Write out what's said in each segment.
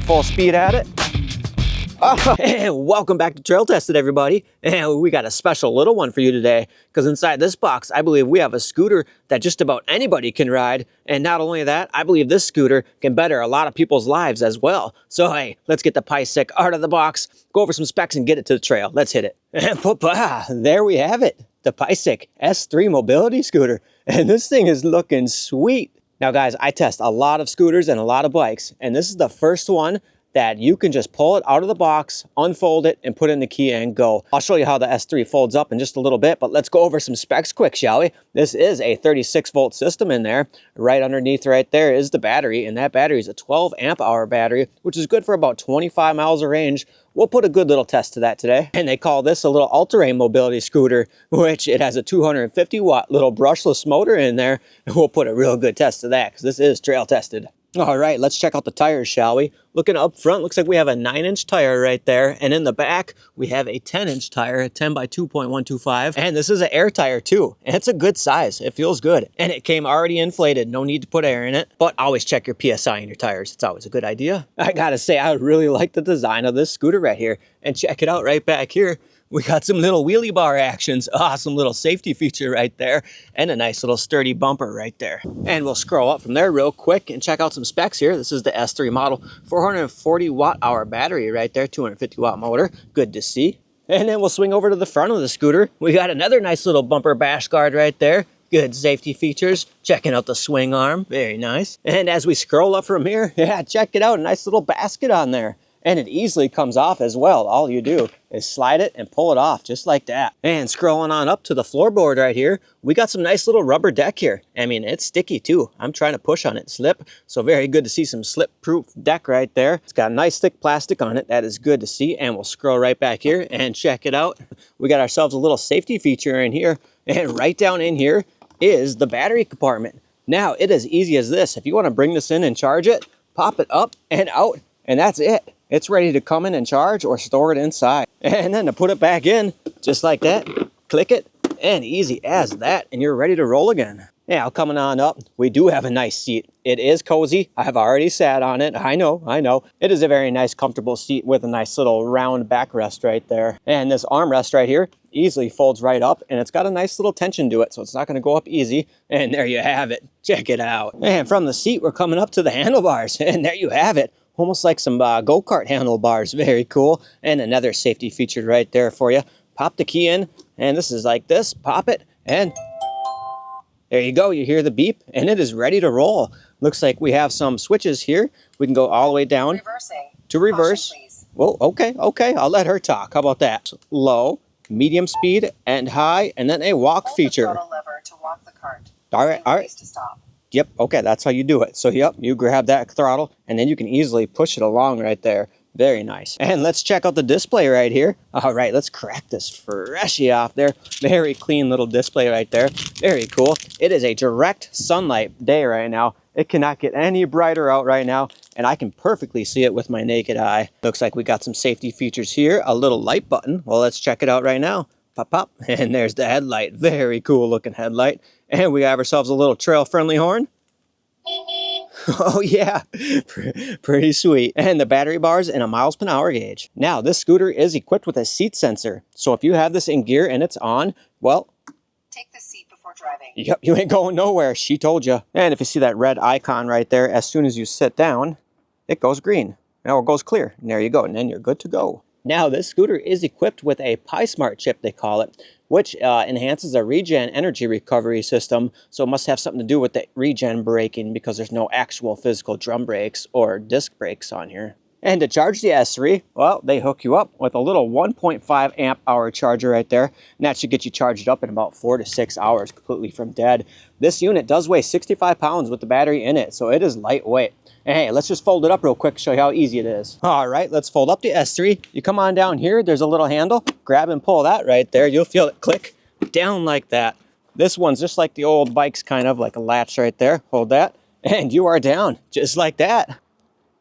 full speed at it. And welcome back to Trail Tested, everybody. And we got a special little one for you today, because inside this box, I believe we have a scooter that just about anybody can ride. And not only that, I believe this scooter can better a lot of people's lives as well. So hey, let's get the Paiseec out of the box, go over some specs and get it to the trail. Let's hit it. And there we have it, the Paiseec S3 Mobility Scooter. And this thing is looking sweet. Now guys, I test a lot of scooters and a lot of bikes, and this is the first one that you can just pull it out of the box, unfold it, and put in the key and go. I'll show you how the S3 folds up in just a little bit, but let's go over some specs quick, shall we? This is a 36-volt system in there. Right underneath right there is the battery, and that battery is a 12 amp hour battery, which is good for about 25 miles of range. We'll put a good little test to that today. And they call this a little all-terrain mobility scooter, which it has a 250 watt little brushless motor in there. And we'll put a real good test to that, because this is trail tested. All right, let's check out the tires, shall we? Looking up front, looks like we have a 9-inch tire right there. And in the back, we have a 10-inch tire, a 10 by 2.125. And this is an air tire too. And it's a good size. It feels good. And it came already inflated. No need to put air in it. But always check your PSI in your tires. It's always a good idea. I gotta say, I really like the design of this scooter right here. And check it out right back here. We got some little wheelie bar actions, awesome little safety feature right there, and a nice little sturdy bumper right there. And we'll scroll up from there real quick and check out some specs here. This is the S3 model, 440 watt hour battery right there, 250 watt motor, good to see. And then we'll swing over to the front of the scooter. We got another nice little bumper bash guard right there. Good safety features, checking out the swing arm, very nice. And as we scroll up from here, yeah, check it out, a nice little basket on there. And it easily comes off as well. All you do is slide it and pull it off just like that. And scrolling on up to the floorboard right here, we got some nice little rubber deck here. I mean, it's sticky too. I'm trying to push on it, slip. So very good to see some slip-proof deck right there. It's got nice thick plastic on it. That is good to see. And we'll scroll right back here and check it out. We got ourselves a little safety feature in here. And right down in here is the battery compartment. Now, it is easy as this. If you want to bring this in and charge it, pop it up and out, and that's it. It's ready to come in and charge or store it inside. And then to put it back in, just like that, click it, and easy as that, and you're ready to roll again. Now, coming on up, we do have a nice seat. It is cozy. I have already sat on it. I know. It is a very nice, comfortable seat with a nice little round backrest right there. And this armrest right here easily folds right up, and it's got a nice little tension to it, so it's not going to go up easy. And there you have it. Check it out. And from the seat, we're coming up to the handlebars, and there you have it. Almost like some go-kart handlebars. Very cool. And another safety feature right there for you. Pop the key in, and this is like this. Pop it, and there you go. You hear the beep, and it is ready to roll. Looks like we have some switches here. We can go all the way down Reversing. to reverse. Caution, Well, okay. I'll let her talk. How about that? Low, medium speed, and high, and then a walk Hold feature. the throttle lever to walk the cart. All right. To stop. Yep, okay, that's how you do it. So, yep, you grab that throttle, and then you can easily push it along right there. Very nice. And let's check out the display right here. All right, let's crack this freshie off there. Very clean little display right there. Very cool. It is a direct sunlight day right now. It cannot get any brighter out right now, and I can perfectly see it with my naked eye. Looks like we got some safety features here. A little light button. Well, let's check it out right now. Pop, pop, and there's the headlight. Very cool looking headlight. And we have ourselves a little trail-friendly horn. Oh yeah, pretty sweet. And the battery bars and a miles per hour gauge. Now, this scooter is equipped with a seat sensor. So if you have this in gear and it's on, well, take the seat before driving. Yep, you ain't going nowhere. She told you. And if you see that red icon right there, as soon as you sit down, it goes green. Now it goes clear. And there you go. And then you're good to go. Now, this scooter is equipped with a Paiseec chip, they call it, which enhances a regen energy recovery system. So it must have something to do with the regen braking, because there's no actual physical drum brakes or disc brakes on here. And to charge the S3, well, they hook you up with a little 1.5 amp hour charger right there. And that should get you charged up in about 4 to 6 hours completely from dead. This unit does weigh 65 pounds with the battery in it, so it is lightweight. And hey, let's just fold it up real quick to show you how easy it is. All right, let's fold up the S3. You come on down here, there's a little handle. Grab and pull that right there. You'll feel it click down like that. This one's just like the old bikes, kind of like a latch right there. Hold that, and you are down, just like that.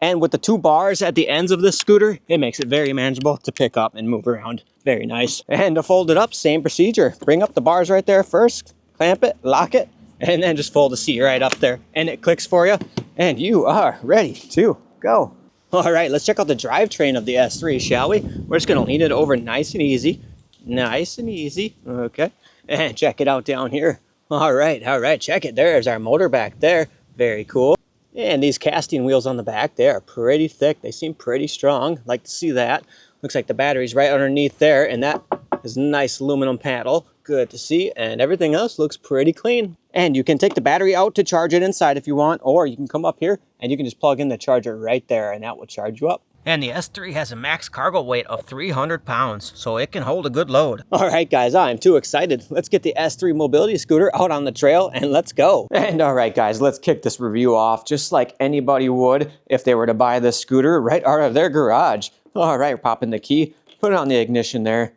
And with the 2 bars at the ends of this scooter, it makes it very manageable to pick up and move around. Very nice. And to fold it up, same procedure. Bring up the bars right there first, clamp it, lock it, and then just fold the seat right up there. And it clicks for you, and you are ready to go. All right, let's check out the drivetrain of the S3, shall we? We're just gonna lean it over nice and easy. Nice and easy, okay. And check it out down here. All right, check it. There's our motor back there. Very cool. And these casting wheels on the back, they are pretty thick. They seem pretty strong. Like to see that. Looks like the battery's right underneath there, and that is a nice aluminum panel. Good to see, and everything else looks pretty clean. And you can take the battery out to charge it inside if you want, or you can come up here and you can just plug in the charger right there, and that will charge you up. And the S3 has a max cargo weight of 300 pounds, so it can hold a good load. All right, guys, I'm too excited. Let's get the S3 mobility scooter out on the trail and let's go. And all right, guys, let's kick this review off just like anybody would if they were to buy this scooter right out of their garage. All right, pop in the key, put it on the ignition there.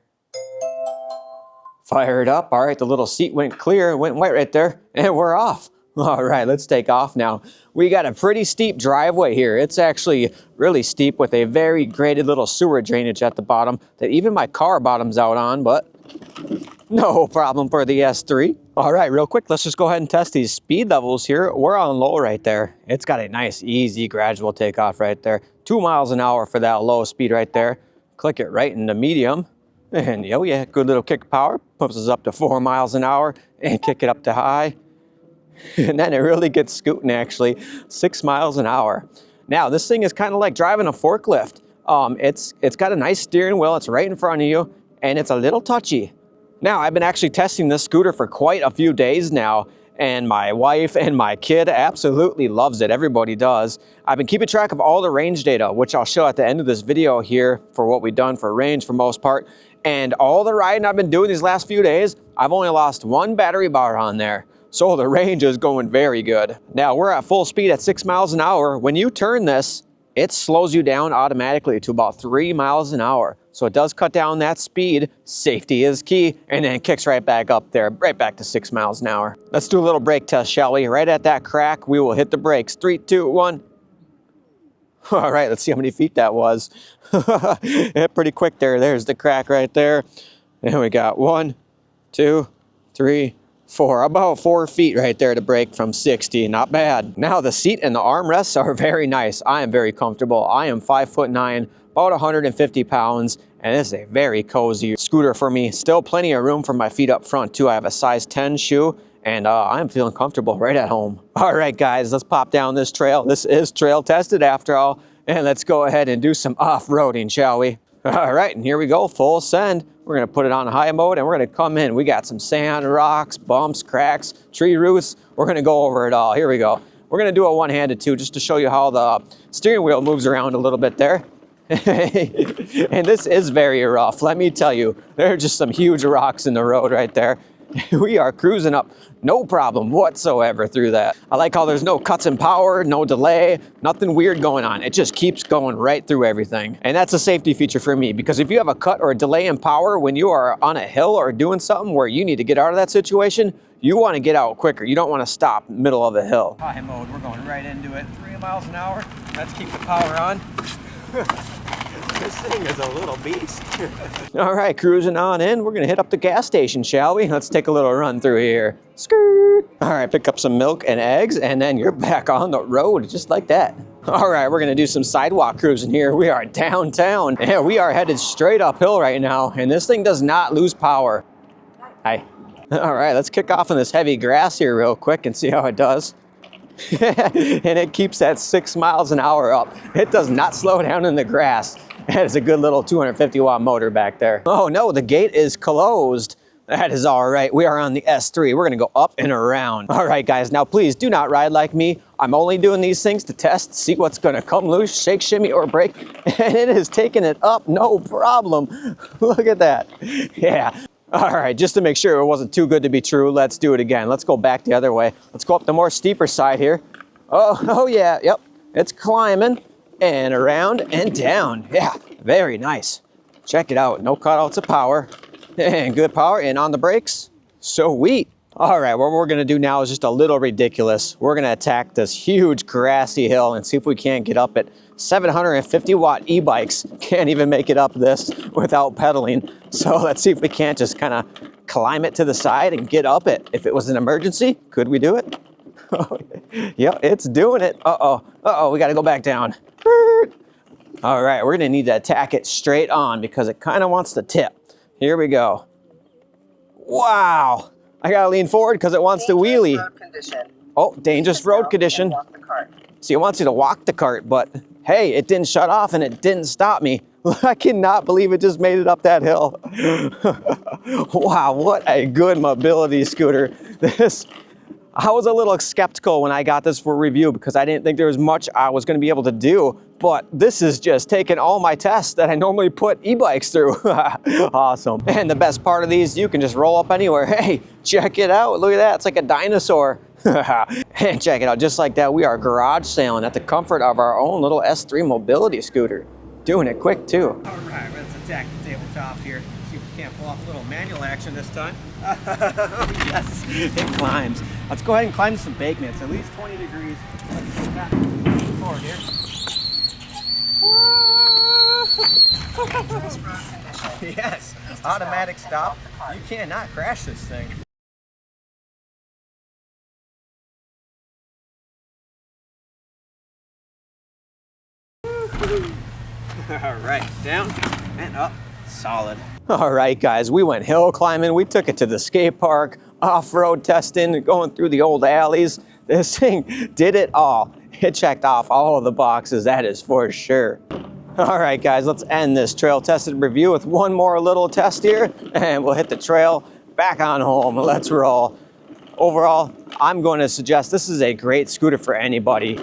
Fire it up. All right, the little seat went clear, went white right there, and we're off. All right, let's take off now. We got a pretty steep driveway here. It's actually really steep with a very graded little sewer drainage at the bottom that even my car bottoms out on, but no problem for the S3. All right, real quick, let's just go ahead and test these speed levels here. We're on low right there. It's got a nice, easy, gradual takeoff right there. 2 miles an hour for that low speed right there. Click it right into medium. And oh yeah, good little kick power. Pumps us up to 4 miles an hour and kick it up to high. And then it really gets scooting actually, 6 miles an hour. Now this thing is kind of like driving a forklift. It's got a nice steering wheel, it's right in front of you, and it's a little touchy. Now I've been actually testing this scooter for quite a few days now, and my wife and my kid absolutely loves it. Everybody does. I've been keeping track of all the range data, which I'll show at the end of this video here for what we've done for range for most part. And all the riding I've been doing these last few days, I've only lost 1 battery bar on there. So the range is going very good. Now we're at full speed at 6 miles an hour. When you turn this, it slows you down automatically to about 3 miles an hour. So it does cut down that speed. Safety is key, and then it kicks right back up there, right back to 6 miles an hour. Let's do a little brake test, shall we? Right at that crack, we will hit the brakes. 3, 2, 1. All right, let's see how many feet that was. Yeah, pretty quick there. There's the crack right there. And we got 1, 2, 3, 4, about 4 feet right there to brake from 60, not bad. Now the seat and the armrests are very nice. I am very comfortable. I am 5'9", about 150 pounds, and this is a very cozy scooter for me. Still plenty of room for my feet up front too. I have a size 10 shoe, and I'm feeling comfortable right at home. All right, guys, let's pop down this trail. This is trail tested after all, and let's go ahead and do some off-roading, shall we? All right, and here we go, full send. We're gonna put it on high mode and we're gonna come in. We got some sand, rocks, bumps, cracks, tree roots. We're gonna go over it all. Here we go. We're gonna do a one-handed too, just to show you how the steering wheel moves around a little bit there. And this is very rough, let me tell you. There are just some huge rocks in the road right there. We are cruising up, no problem whatsoever through that. I like how there's no cuts in power, no delay, nothing weird going on. It just keeps going right through everything. And that's a safety feature for me, because if you have a cut or a delay in power when you are on a hill or doing something where you need to get out of that situation, you want to get out quicker. You don't want to stop middle of the hill. High mode, we're going right into it. 3 miles an hour. Let's keep the power on. This thing is a little beast. All right, cruising on in. We're gonna hit up the gas station, shall we? Let's take a little run through here. Skirt. All right, pick up some milk and eggs, and then you're back on the road, just like that. All right, we're gonna do some sidewalk cruising here. We are downtown, and we are headed straight uphill right now, and this thing does not lose power. Hi. All right, let's kick off in this heavy grass here real quick and see how it does. And it keeps that 6 miles an hour up. It does not slow down in the grass. That is a good little 250 watt motor back there. Oh no, the gate is closed. That is all right. We are on the S3. We're gonna go up and around. All right, guys, now please do not ride like me. I'm only doing these things to test, see what's gonna come loose, shake, shimmy, or break. And it is taking it up, no problem. Look at that. Yeah. All right, just to make sure it wasn't too good to be true, let's do it again. Let's go back the other way. Let's go up the more steeper side here. Oh yeah, yep. It's climbing and around and down. Yeah, very nice. Check it out, no cutouts of power and good power, and on the brakes, sweet. All right, what we're gonna do now is just a little ridiculous. We're gonna attack this huge grassy hill and see if we can't get up it. 750 watt e-bikes can't even make it up this without pedaling. So let's see if we can't just kind of climb it to the side and get up it. If it was an emergency, could we do it? Yeah, it's doing it. Uh-oh, we gotta go back down. All right, we're gonna need to tack it straight on because it kind of wants to tip. Here we go. Wow, I gotta lean forward because it wants to wheelie. Road condition. Oh, dangerous road condition. Walk the cart. See, it wants you to walk the cart, but hey, it didn't shut off and it didn't stop me. I cannot believe it just made it up that hill. Wow, what a good mobility scooter. I was a little skeptical when I got this for review because I didn't think there was much I was gonna be able to do, but this is just taking all my tests that I normally put e-bikes through. Awesome. And the best part of these, you can just roll up anywhere. Hey, check it out. Look at that, it's like a dinosaur. And check it out, just like that, we are garage sailing at the comfort of our own little S3 mobility scooter. Doing it quick too. All right, let's attack the tabletop here. See if we can't pull off a little manual action this time. Yes, it climbs. Let's go ahead and climb some embankments, at least 20 degrees. Let's go back forward here. Yes, automatic stop. You cannot crash this thing. All right, down and up, solid. All right, guys, we went hill climbing. We took it to the skate park, off-road testing, going through the old alleys. This thing did it all. It checked off all of the boxes, that is for sure. All right, guys, let's end this trail tested review with one more little test here, and we'll hit the trail back on home. Let's roll. Overall, I'm going to suggest this is a great scooter for anybody.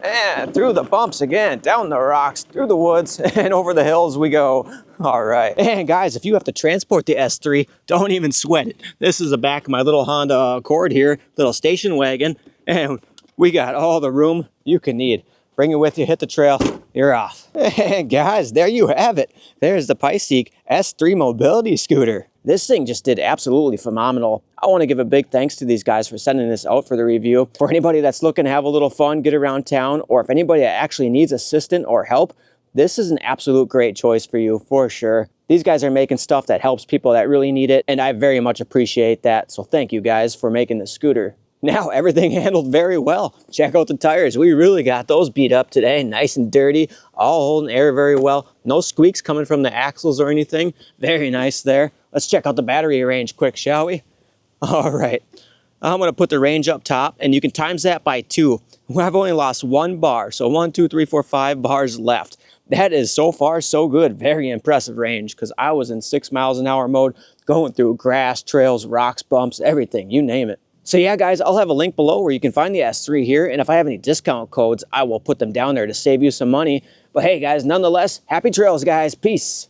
And through the bumps again, down the rocks, through the woods, and over the hills we go. All right. And guys, if you have to transport the S3, don't even sweat it. This is the back of my little Honda Accord here, little station wagon, and we got all the room you can need. Bring it with you, hit the trail, you're off. And guys, there you have it. There's the Paiseec S3 mobility scooter. This thing just did absolutely phenomenal. I want to give a big thanks to these guys for sending this out for the review. For anybody that's looking to have a little fun, get around town, or if anybody that actually needs assistance or help, this is an absolute great choice for you, for sure. These guys are making stuff that helps people that really need it, and I very much appreciate that. So thank you guys for making the scooter. Now, everything handled very well. Check out the tires. We really got those beat up today. Nice and dirty, all holding air very well. No squeaks coming from the axles or anything. Very nice there. Let's check out the battery range quick, shall we? All right. I'm going to put the range up top, and you can times that by 2. I've only lost 1 bar, so 1, 2, 3, 4, 5 bars left. That is so far so good. Very impressive range because I was in 6 miles an hour mode, going through grass, trails, rocks, bumps, everything, you name it. So yeah, guys, I'll have a link below where you can find the S3 here, and if I have any discount codes, I will put them down there to save you some money. But hey, guys, nonetheless, happy trails, guys. Peace.